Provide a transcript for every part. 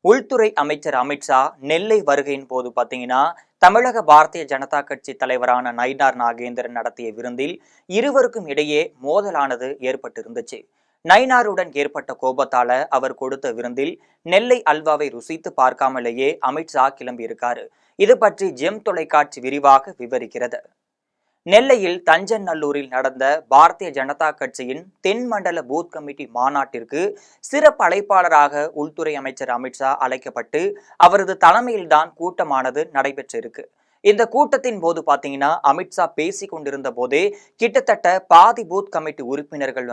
உள்துறை அமைச்சர் அமித்ஷா நெல்லை வருகையின் போது பாத்தீங்கன்னா தமிழக பாரதிய ஜனதா கட்சி தலைவரான நயினார் நாகேந்திரன் நடத்திய விருந்தில் இருவருக்கும் இடையே மோதலானது ஏற்பட்டிருந்துச்சு. நயினாருடன் ஏற்பட்ட கோபத்தால அவர் கொடுத்த விருந்தில் நெல்லை அல்வாவை ருசித்து பார்க்காமலேயே அமித்ஷா கிளம்பியிருக்காரு. இது பற்றி ஜெம் தொலைக்காட்சி விரிவாக விவரிக்கிறது. நெல்லையில் தஞ்சநல்லூரில் நடந்த பாரதிய ஜனதா கட்சியின் தென் மண்டல பூத் கமிட்டி மாநாட்டிற்கு சிறப்பு அழைப்பாளராக உள்துறை அமைச்சர் அமித்ஷா அழைக்கப்பட்டு அவரது தலைமையில்தான் கூட்டமானது நடைபெற்றிருக்கு. இந்த கூட்டத்தின் போது பாத்தீங்கன்னா அமித்ஷா பேசி கொண்டிருந்த போதே கிட்டத்தட்ட பாதி பூத் கமிட்டி உறுப்பினர்கள்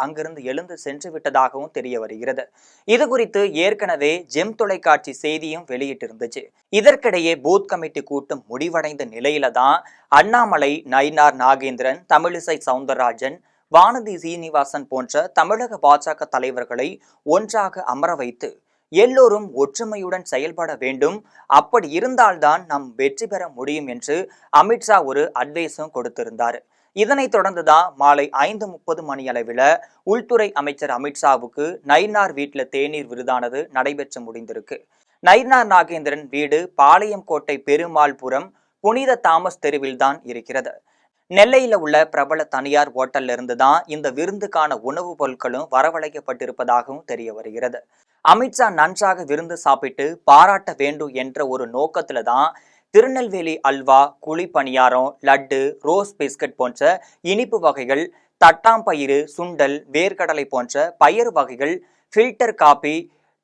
அங்கிருந்து எழுந்து சென்று விட்டதாகவும் தெரிய வருகிறது. இது குறித்து ஏற்கனவே ஜெம் தொலைக்காட்சி செய்தியும் வெளியிட்டிருந்துச்சு. இதற்கிடையே பூத் கமிட்டி கூட்டம் முடிவடைந்த நிலையில தான் அண்ணாமலை, நயினார் நாகேந்திரன், தமிழிசை சவுந்தரராஜன், வானதி சீனிவாசன் போன்ற தமிழக பாஜக தலைவர்களை ஒன்றாக அமர வைத்து எல்லோரும் ஒற்றுமையுடன் செயல்பட வேண்டும், அப்படி இருந்தால்தான் நாம் வெற்றி பெற முடியும் என்று அமித்ஷா ஒரு அட்வைஸும் கொடுத்திருந்தார். இதனைத் தொடர்ந்துதான் மாலை 5:30 மணி அளவில் உள்துறை அமைச்சர் அமித்ஷாவுக்கு நயினார் வீட்டில் தேநீர் விருதானது நடைபெற்று முடிந்திருக்கு. நயினார் நாகேந்திரன் வீடு பாளையங்கோட்டை பெருமாள்புரம் புனித தாமஸ் தெருவில் தான் இருக்கிறது. நெல்லையில உள்ள பிரபல தனியார் ஹோட்டல்ல இருந்து தான் இந்த விருந்துக்கான உணவுப் பொருட்களும் வரவழைக்கப்பட்டிருப்பதாகவும் தெரிய வருகிறது. அமித்ஷா நன்றாக விருந்து சாப்பிட்டு பாராட்ட வேண்டும் என்ற ஒரு நோக்கத்துல தான் திருநெல்வேலி அல்வா, குழி பணியாரம், லட்டு, ரோஸ் பிஸ்கட் போன்ற இனிப்பு வகைகள், தட்டாம்பயிறு, சுண்டல், வேர்க்கடலை போன்ற பயறு வகைகள், filter coffee,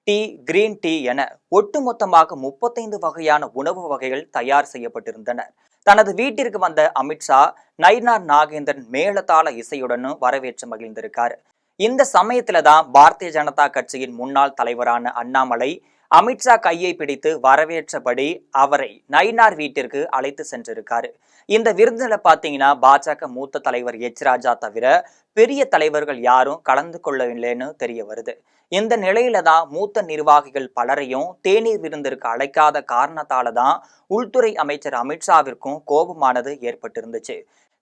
tea, green tea என ஒட்டுமொத்தமாக 35 வகையான உணவு வகைகள் தயார் செய்யப்பட்டிருந்தன. தனது வீட்டிற்கு வந்த அமித்ஷா நயினார் நாகேந்திரன் மேளதாள இசையுடனும் வரவேற்று மகிழ்ந்திருக்காரு. இந்த சமயத்துல தான் பாரதிய ஜனதா கட்சியின் முன்னாள் தலைவரான அண்ணாமலை அமித்ஷா கையை பிடித்து வரவேற்றபடி அவரை நயினார் வீட்டிற்கு அழைத்து சென்றிருக்காரு. இந்த விருதுல பாத்தீங்கன்னா பாஜக மூத்த தலைவர் எச் ராஜா தவிர பெரிய தலைவர்கள் யாரும் கலந்து கொள்ளவில்லைன்னு தெரிய வருது. இந்த நிலையில தான் மூத்த நிர்வாகிகள் பலரையும் தேநீர் விருந்திற்கு அழைக்காத காரணத்தால தான் உள்துறை அமைச்சர் அமித்ஷாவிற்கும் கோபமானது ஏற்பட்டிருந்துச்சு.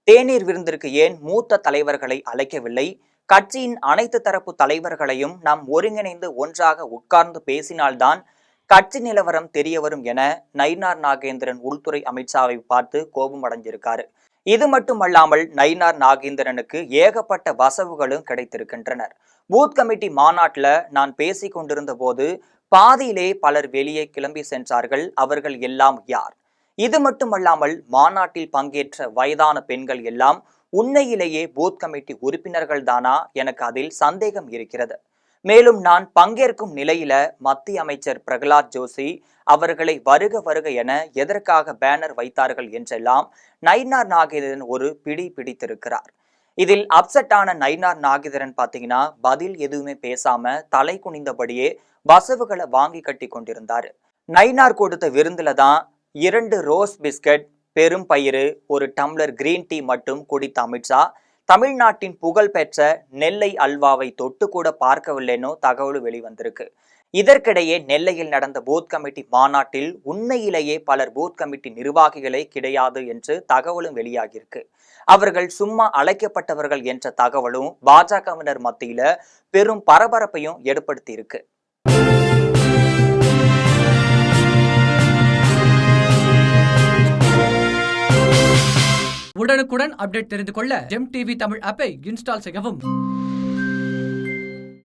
தேநீர் விருந்திற்கு ஏன் மூத்த தலைவர்களை அழைக்கவில்லை? கட்சியின் அனைத்து தரப்பு தலைவர்களையும் நாம் ஒருங்கிணைந்து ஒன்றாக உட்கார்ந்து பேசினால்தான் கட்சி நிலவரம் தெரிய வரும் என நயினார் நாகேந்திரன் உள்துறை அமித்ஷாவை பார்த்து கோபம் அடைஞ்சிருக்காரு. இது மட்டுமல்லாமல் நயினார் நாகேந்திரனுக்கு ஏகப்பட்ட வசவுகளும் கிடைத்திருக்கின்றனர். பூத் கமிட்டி மாநாட்டுல நான் பேசி கொண்டிருந்த போது பாதியிலே பலர் வெளியே கிளம்பி சென்றார்கள். அவர்கள் எல்லாம் யார்? இது மட்டுமல்லாமல் மாநாட்டில் பங்கேற்ற வயதான பெண்கள் எல்லாம் உண்மையிலேயே பூத் கமிட்டி உறுப்பினர்கள் தானா? எனக்கு அதில் சந்தேகம் இருக்கிறது. மேலும் நான் பங்கேற்கும் நிலையில மத்திய அமைச்சர் பிரகலாத் ஜோஷி அவர்களை வருக வருக என எதற்காக பேனர் வைத்தார்கள் என்றெல்லாம் நயினார் நாகேந்திரன் ஒரு பிடி பிடித்திருக்கிறார். இதில் அப்செட் ஆன நயினார் நாகேந்திரன் பாத்தீங்கன்னா பதில் எதுவுமே பேசாம தலை குனிந்தபடியே வசவுகளை வாங்கி கட்டி கொண்டிருந்தாரு. நயினார் கொடுத்த விருந்துல தான் 2 ரோஸ் பிஸ்கட், பெரும் பயிறு, ஒரு டம்ளர் கிரீன் டீ மட்டும் குடித்த அமித்ஷா தமிழ்நாட்டின் புகழ் பெற்ற நெல்லை அல்வாவை தொட்டு கூட பார்க்கவில்லைன்னு தகவல் வெளிவந்திருக்கு. இதற்கிடையே நெல்லையில் நடந்த பூத் கமிட்டி மாநாட்டில் உண்மையிலேயே பலர் பூத் கமிட்டி நிர்வாகிகளே கிடையாது என்று தகவலும் வெளியாகியிருக்கு. அவர்கள் சும்மா அழைக்கப்பட்டவர்கள் என்ற தகவலும் பாஜகவினர் மத்தியில பெரும் பரபரப்பையும் ஏற்படுத்தி இருக்கு. உடனுக்குடன் அப்டேட் தெரிந்து கொள்ள ஜெம் டிவி தமிழ் ஆப்பை இன்ஸ்டால் செய்யவும்.